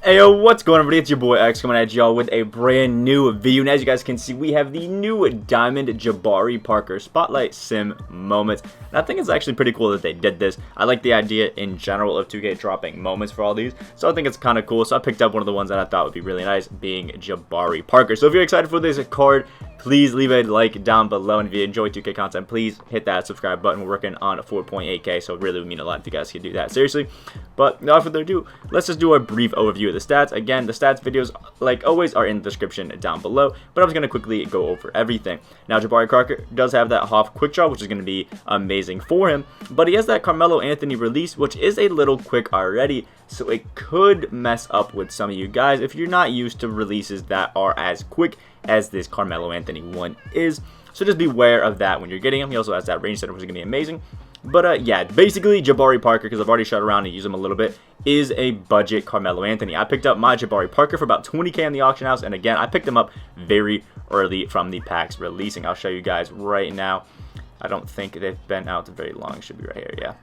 Ayo, what's going on, everybody? It's your boy X coming at y'all with a brand new video. And as you guys can see, we have the new Diamond Jabari Parker Spotlight Sim moments. And I think it's actually pretty cool that they did this. I like the idea in general of 2K dropping moments for all these. So I think it's kind of cool. So I picked up one of the ones that I thought would be really nice, being Jabari Parker. So if you're excited for this card, please leave a like down below. And if you enjoy 2K content, please hit that subscribe button. We're working on 4.8K, so it really would mean a lot if you guys could do that. Seriously. But without further ado, let's just do a brief overview of the stats. Again, the stats videos, like always, are in the description down below, but I'm just going to quickly go over everything. Now, Jabari Parker does have that half quick draw, which is going to be amazing for him, but he has that Carmelo Anthony release, which is a little quick already, so it could mess up with some of you guys if you're not used to releases that are as quick as this Carmelo Anthony one is. So just beware of that when you're getting him. He also has that range center, which is going to be amazing. But yeah, basically Jabari Parker, because I've already shot around and used him a little bit, is a budget Carmelo Anthony. I picked up my Jabari Parker for about 20K in the auction house, and again, I picked him up very early from the packs releasing. I'll show you guys right now. I don't think they've been out very long. Should be right here, yeah.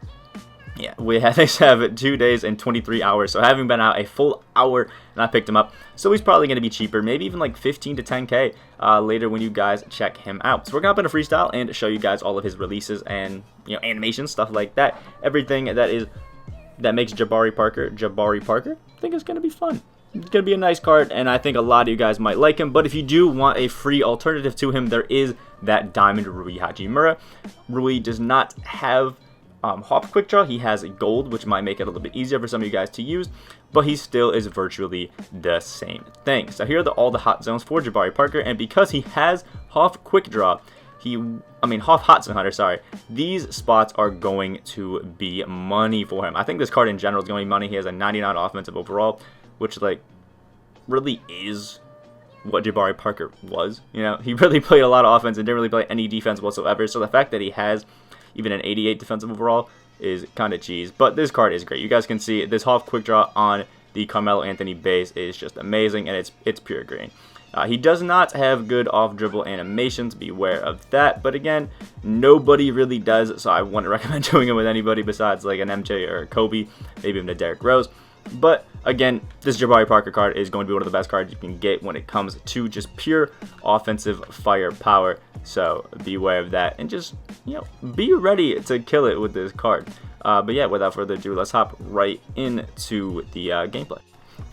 Yeah, they have 2 days and 23 hours, so having been out a full hour, and I picked him up, so he's probably going to be cheaper, maybe even like 15 to 10K later when you guys check him out. So we're going to hop into freestyle and show you guys all of his releases and, you know, animations, stuff like that. Everything that makes Jabari Parker, I think it's going to be fun. It's going to be a nice card, and I think a lot of you guys might like him. But if you do want a free alternative to him, there is that Diamond Rui Hachimura. Rui does not have half quick draw. He has gold, which might make it a little bit easier for some of you guys to use, but he still is virtually the same thing. So here are all the hot zones for Jabari Parker, and because he has half quick draw, half hot zone hunter, sorry, these spots are going to be money for him. I think this card in general is going to be money. He has a 99 offensive overall, which like really is what Jabari Parker was. You know, he really played a lot of offense and didn't really play any defense whatsoever. So the fact that he has even an 88 defensive overall is kind of cheese. But this card is great. You guys can see this half quick draw on the Carmelo Anthony base is just amazing, and it's pure green. He does not have good off dribble animations. Beware of that. But again, nobody really does, so I wouldn't recommend doing it with anybody besides like an MJ or a Kobe, maybe even a Derrick Rose. But again, this Jabari Parker card is going to be one of the best cards you can get when it comes to just pure offensive firepower. So beware of that, and just, you know, be ready to kill it with this card. But yeah, without further ado, let's hop right into the gameplay.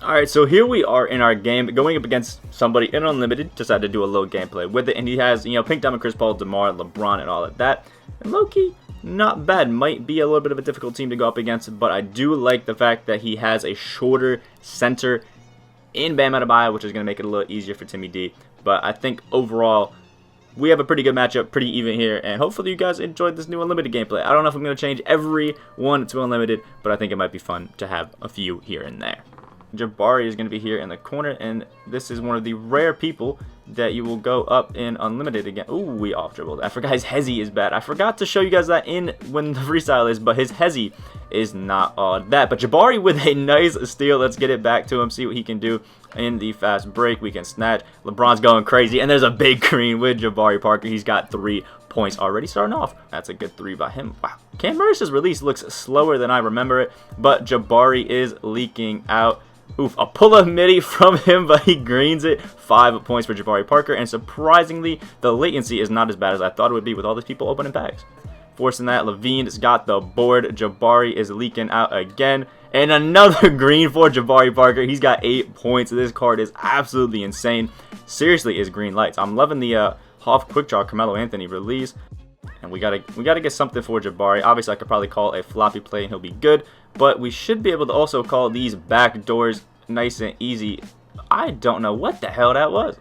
Alright, so here we are in our game, going up against somebody in Unlimited. Decided to do a little gameplay with it, and he has, you know, Pink Diamond, Chris Paul, DeMar, LeBron, and all of that. And low-key, not bad. Might be a little bit of a difficult team to go up against, but I do like the fact that he has a shorter center in Bam Adebayo, which is going to make it a little easier for Timmy D. But I think overall, we have a pretty good matchup, pretty even here, and hopefully you guys enjoyed this new Unlimited gameplay. I don't know if I'm going to change every one to Unlimited, but I think it might be fun to have a few here and there. Jabari is going to be here in the corner, and this is one of the rare people that you will go up in Unlimited again. Ooh, we off dribbled. I forgot his hezzy is bad. I forgot to show you guys that in when the freestyle is, but his hezzy is not all that. But Jabari with a nice steal. Let's get it back to him, see what he can do in the fast break. We can snatch. LeBron's going crazy, and there's a big green with Jabari Parker. He's got 3 points already starting off. That's a good 3 by him. Wow. Cam Redish's release looks slower than I remember it, but Jabari is leaking out. Oof, a pull-up midi from him, but he greens it. 5 points for Jabari Parker, and surprisingly, the latency is not as bad as I thought it would be with all these people opening packs. Forcing that, Levine's got the board. Jabari is leaking out again, and another green for Jabari Parker. He's got 8 points. This card is absolutely insane. Seriously, is green lights. I'm loving the half quick draw Carmelo Anthony release. And we gotta get something for Jabari. Obviously, I could probably call a floppy play and he'll be good. But we should be able to also call these back doors nice and easy. I don't know what the hell that was.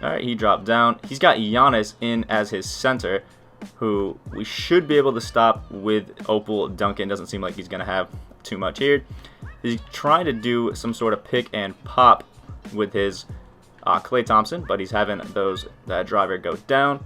Alright, he dropped down. He's got Giannis in as his center, who we should be able to stop with Opal Duncan. Doesn't seem like he's gonna have too much here. He's trying to do some sort of pick and pop with his Klay Thompson, but he's having that driver go down.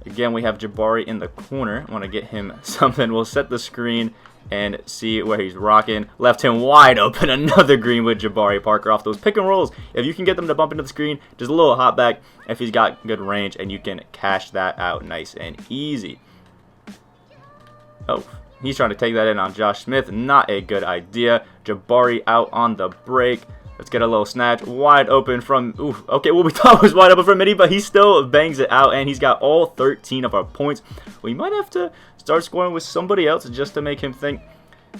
Again, we have Jabari in the corner. I want to get him something. We'll set the screen and see where he's rocking. Left him wide open. Another green with Jabari Parker off those pick and rolls. If you can get them to bump into the screen, just a little hop back if he's got good range, and you can cash that out nice and easy. Oh, he's trying to take that in on Josh Smith. Not a good idea. Jabari out on the break. Let's get a little snatch wide open from, ooh, okay, well, we thought it was wide open from Mitty, but he still bangs it out, and he's got all 13 of our points. We might have to start scoring with somebody else just to make him think,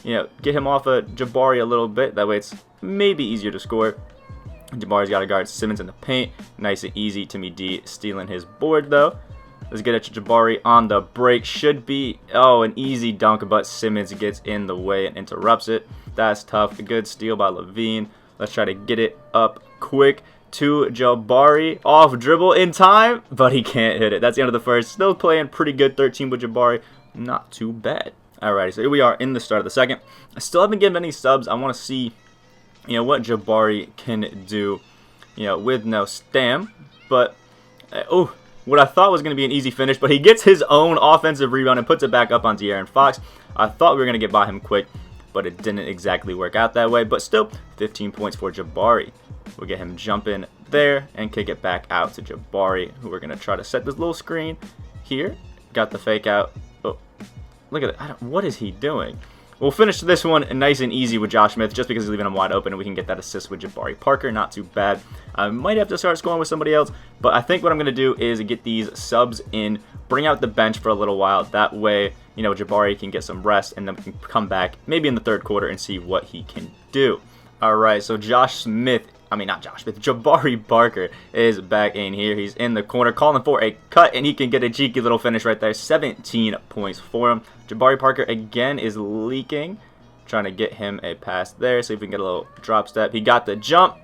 you know, get him off of Jabari a little bit. That way it's maybe easier to score. Jabari's got to guard Simmons in the paint. Nice and easy. Timmy D stealing his board, though. Let's get it to Jabari on the break. Should be, oh, an easy dunk, but Simmons gets in the way and interrupts it. That's tough. A good steal by Levine. Let's try to get it up quick to Jabari. Off dribble in time, but he can't hit it. That's the end of the first. Still playing pretty good. 13 with Jabari. Not too bad. Alrighty, so here we are in the start of the second. I still haven't given any subs. I want to see, you know, what Jabari can do, you know, with no stam. But, oh, what I thought was going to be an easy finish, but he gets his own offensive rebound and puts it back up on De'Aaron Fox. I thought we were going to get by him quick, but it didn't exactly work out that way. But still, 15 points for Jabari. We'll get him jumping there and kick it back out to Jabari, who we're going to try to set this little screen here. Got the fake out. Oh, look at it. What is he doing? We'll finish this one nice and easy with Josh Smith just because he's leaving him wide open, and we can get that assist with Jabari Parker. Not too bad. I might have to start scoring with somebody else, but I think what I'm going to do is get these subs in, bring out the bench for a little while. That way, you know, Jabari can get some rest, and then we can come back maybe in the third quarter and see what he can do. All right, so Jabari Parker is back in here. He's in the corner calling for a cut, and he can get a cheeky little finish right there. 17 points for him. Jabari Parker again is leaking. Trying to get him a pass there. See if we can get a little drop step. He got the jump.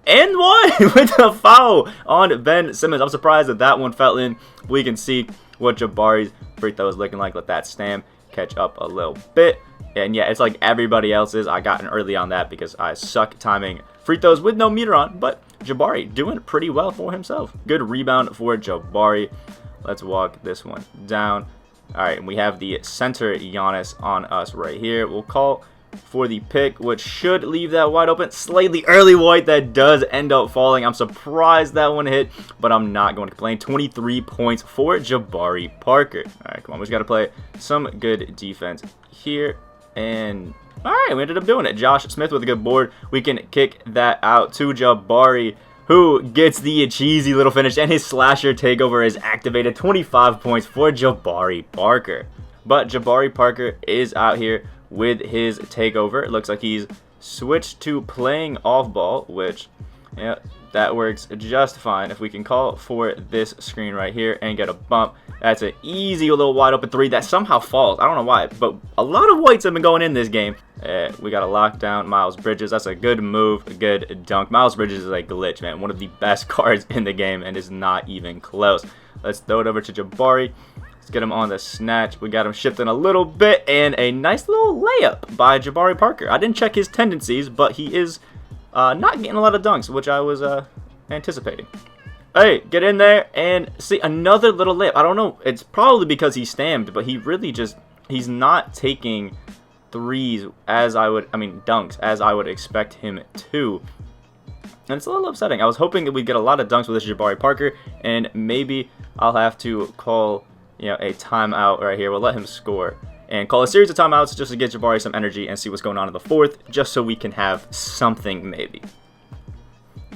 And one with the foul on Ben Simmons. I'm surprised that that one fell in. We can see what Jabari's free throw is looking like. Let that stam catch up a little bit. And yeah, it's like everybody else's. I got in early on that because I suck timing free throws with no meter on. But Jabari doing pretty well for himself. Good rebound for Jabari. Let's walk this one down. All right, and we have the center Giannis on us right here. We'll call for the pick, which should leave that wide open. Slightly early white that does end up falling. I'm surprised that one hit, but I'm not going to complain. 23 points for Jabari Parker. All right, come on. We just got to play some good defense here. And all right, we ended up doing it. Josh Smith with a good board. We can kick that out to Jabari, who gets the cheesy little finish, and his slasher takeover is activated. 25 points for Jabari Parker. But Jabari Parker is out here with his takeover. It looks like he's switched to playing off ball, which, yeah, that works just fine. If we can call for this screen right here and get a bump, that's an easy little wide open three that somehow falls. I don't know why, but a lot of whites have been going in this game. We got to lock down Miles Bridges. That's a good move, a good dunk. Miles Bridges is a glitch, man. One of the best cards in the game, and is not even close. Let's throw it over to Jabari. Let's get him on the snatch. We got him shifting a little bit, and a nice little layup by Jabari Parker. I didn't check his tendencies, but he is not getting a lot of dunks, which I was anticipating. Hey, get in there and see another little layup. I don't know. It's probably because he stammed, but he really just, he's not taking threes as dunks as I would expect him to. And it's a little upsetting. I was hoping that we'd get a lot of dunks with this Jabari Parker, and maybe I'll have to call, you know, a timeout right here. We'll let him score and call a series of timeouts just to get Jabari some energy and see what's going on in the fourth, just so we can have something maybe.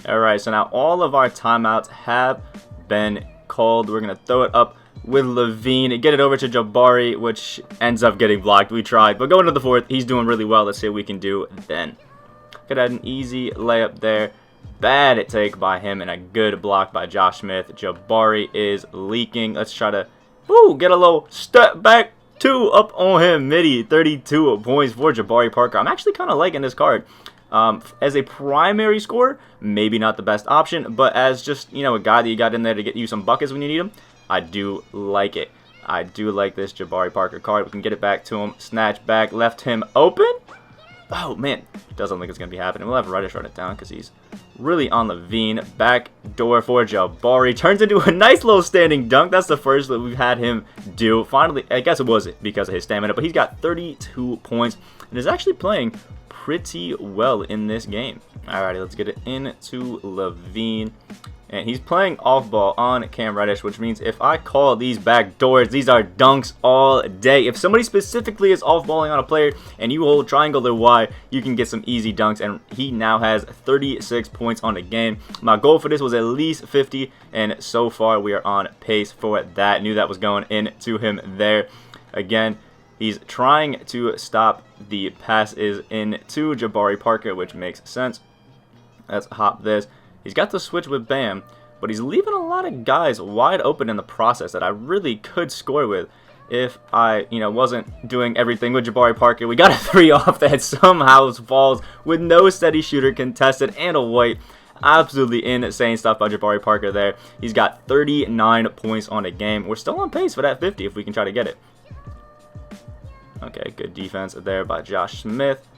Alright, so now all of our timeouts have been called. We're going to throw it up with Levine and get it over to Jabari, which ends up getting blocked. We tried, but going to the fourth, he's doing really well. Let's see what we can do then. Could have an easy layup there. Bad take by him and a good block by Josh Smith. Jabari is leaking. Let's try to get a little step back. 2 up on him. Midi, 32 points for Jabari Parker. I'm actually kind of liking this card. As a primary scorer, maybe not the best option, but as just, you know, a guy that you got in there to get you some buckets when you need them, I do like it. I do like this Jabari Parker card. We can get it back to him. Snatch back, left him open. Oh, man. Doesn't think it's going to be happening. We'll have Reddish run it down because he's really on Levine. Back door for Jabari. Turns into a nice little standing dunk. That's the first that we've had him do. Finally, I guess it was because of his stamina, but he's got 32 points and is actually playing pretty well in this game. Alrighty, let's get it into Levine. And he's playing off ball on Cam Reddish, which means if I call these back doors, these are dunks all day. If somebody specifically is off balling on a player and you hold triangle their Y, you can get some easy dunks. And he now has 36 points on the game. My goal for this was at least 50, and so far we are on pace for that. Knew that was going into him there. Again, he's trying to stop the passes into Jabari Parker, which makes sense. Let's hop this. He's got the switch with Bam, but he's leaving a lot of guys wide open in the process that I really could score with if I, wasn't doing everything with Jabari Parker. We got a 3 off that somehow falls with no steady shooter contested and a white. Absolutely insane stuff by Jabari Parker there. He's got 39 points on the game. We're still on pace for that 50 if we can try to get it. Okay, good defense there by Josh Smith.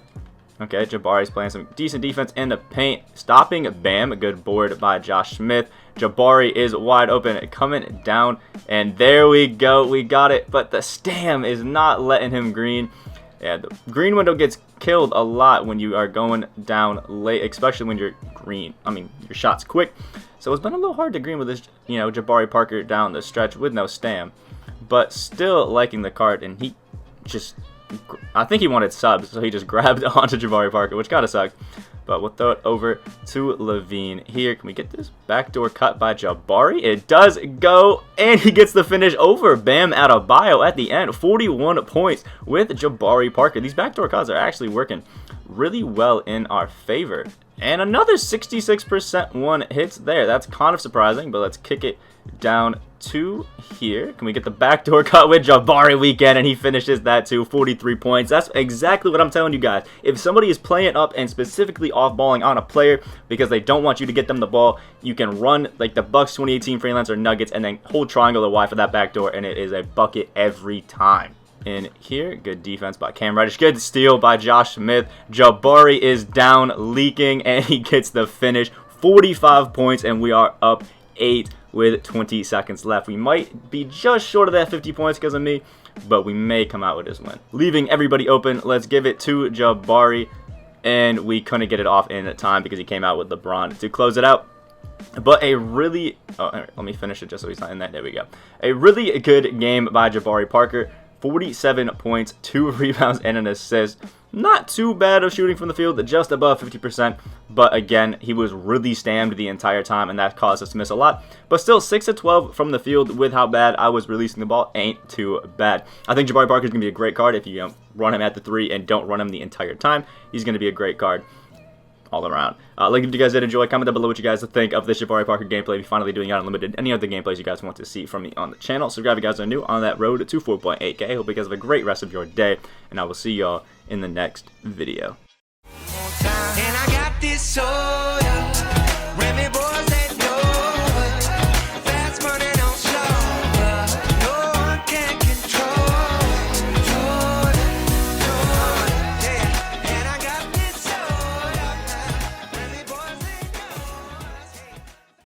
Okay, Jabari's playing some decent defense in the paint. Stopping Bam. A good board by Josh Smith. Jabari is wide open, coming down. And there we go. We got it. But the Stam is not letting him green. Yeah, the green window gets killed a lot when you are going down late, especially when you're green. I mean, your shot's quick. So it's been a little hard to green with this, Jabari Parker down the stretch with no Stam. But still liking the card. And he just... I think he wanted subs, so he just grabbed onto Jabari Parker, which kind of sucked. But we'll throw it over to Levine here. Can we get this backdoor cut by Jabari? It does go, and he gets the finish over Bam Adebayo at the end. 41 points with Jabari Parker. These backdoor cuts are actually working really well in our favor. And another 66% one hits there. That's kind of surprising, but let's kick it down to here. Can we get the backdoor cut with Jabari weekend? And he finishes that too. 43 points. That's exactly what I'm telling you guys. If somebody is playing up and specifically off-balling on a player because they don't want you to get them the ball, you can run like the Bucks 2018 Freelancer Nuggets and then hold triangle or Y for that backdoor, and it is a bucket every time. In here, good defense by Cam Reddish. Good steal by Josh Smith. Jabari is down, leaking, and he gets the finish. 45 points, and we are up 8 with 20 seconds left. We might be just short of that 50 points because of me, but we may come out with this win. Leaving everybody open, let's give it to Jabari, and we couldn't get it off in time because he came out with LeBron to close it out. But a really... Oh, let me finish it just so he's not in that. There we go. A really good game by Jabari Parker. 47 points, 2 rebounds, and an assist. Not too bad of shooting from the field, just above 50%. But again, he was really stammed the entire time, and that caused us to miss a lot. But still, 6 of 12 from the field with how bad I was releasing the ball ain't too bad. I think Jabari Parker is going to be a great card if you run him at the 3 and don't run him the entire time. He's going to be a great card all around. Like if you guys did enjoy, comment down below what you guys think of this Jabari Parker gameplay. We're finally doing out unlimited. Any other gameplays you guys want to see from me on the channel. Subscribe if you guys are new on that road to 4.8K. Hope you guys have a great rest of your day, and I will see y'all in the next video. And I got this soul.